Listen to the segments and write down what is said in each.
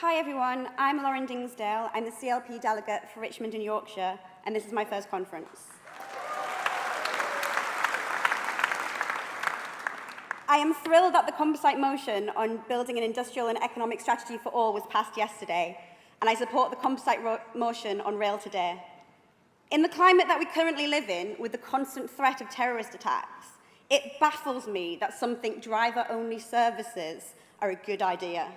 Hi everyone, I'm Lauren Dingsdale. I'm the CLP delegate for Richmond and Yorkshire, and this is my first conference. I am thrilled that the composite motion on building an industrial and economic strategy for all was passed yesterday, and I support the composite motion on rail today. In the climate that we currently live in, with the constant threat of terrorist attacks, it baffles me that some think driver-only services are a good idea,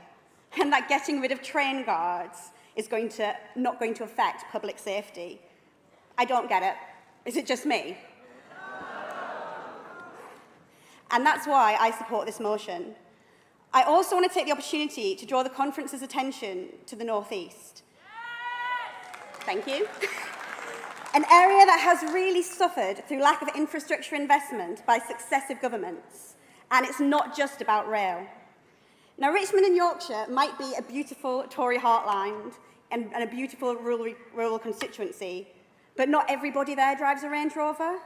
and that getting rid of train guards is not going to affect public safety. I don't get it. Is it just me? And that's why I support this motion. I also want to take the opportunity to draw the conference's attention to the North East. Thank you. An area that has really suffered through lack of infrastructure investment by successive governments. And it's not just about rail. Now, Richmond and Yorkshire might be a beautiful Tory heartland and a beautiful rural constituency, but not everybody there drives a Range Rover.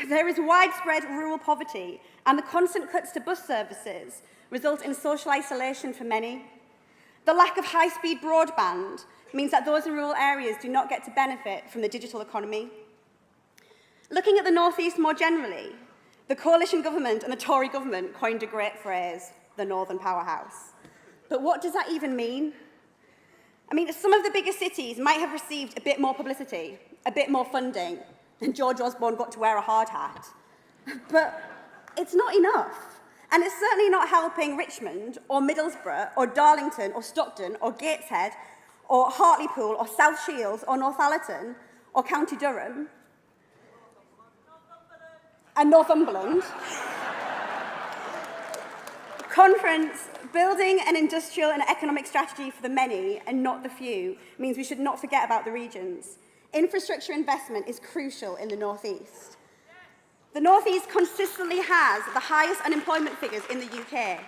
There is widespread rural poverty, and the constant cuts to bus services result in social isolation for many. The lack of high-speed broadband means that those in rural areas do not get to benefit from the digital economy. Looking at the North East more generally, the coalition government and the Tory government coined a great phrase, the Northern Powerhouse. But what does that even mean? I mean, some of the bigger cities might have received a bit more publicity, a bit more funding, and George Osborne got to wear a hard hat. But it's not enough. And it's certainly not helping Richmond, or Middlesbrough, or Darlington, or Stockton, or Gateshead, or Hartlepool, or South Shields, or Northallerton, or County Durham, and Northumberland. Conference, building an industrial and economic strategy for the many and not the few means we should not forget about the regions. Infrastructure investment is crucial in the North East. The North East consistently has the highest unemployment figures in the UK.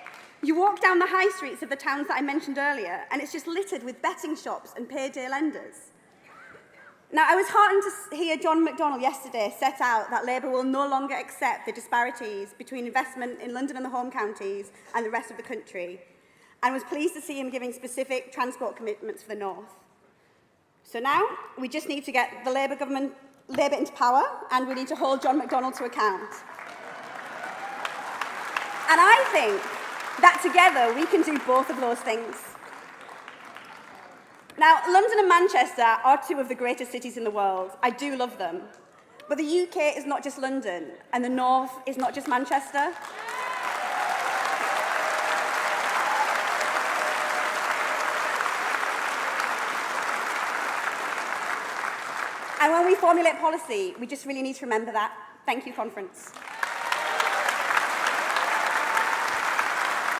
You walk down the high streets of the towns that I mentioned earlier, and it's just littered with betting shops and payday lenders. Now, I was heartened to hear John McDonnell yesterday set out that Labour will no longer accept the disparities between investment in London and the home counties and the rest of the country, and was pleased to see him giving specific transport commitments for the North. So now, we just need to get the Labour into power, and we need to hold John McDonnell to account. And I think that together we can do both of those things. Now, London and Manchester are two of the greatest cities in the world. I do love them. But the UK is not just London, and the North is not just Manchester. And when we formulate policy, we just really need to remember that. Thank you, conference.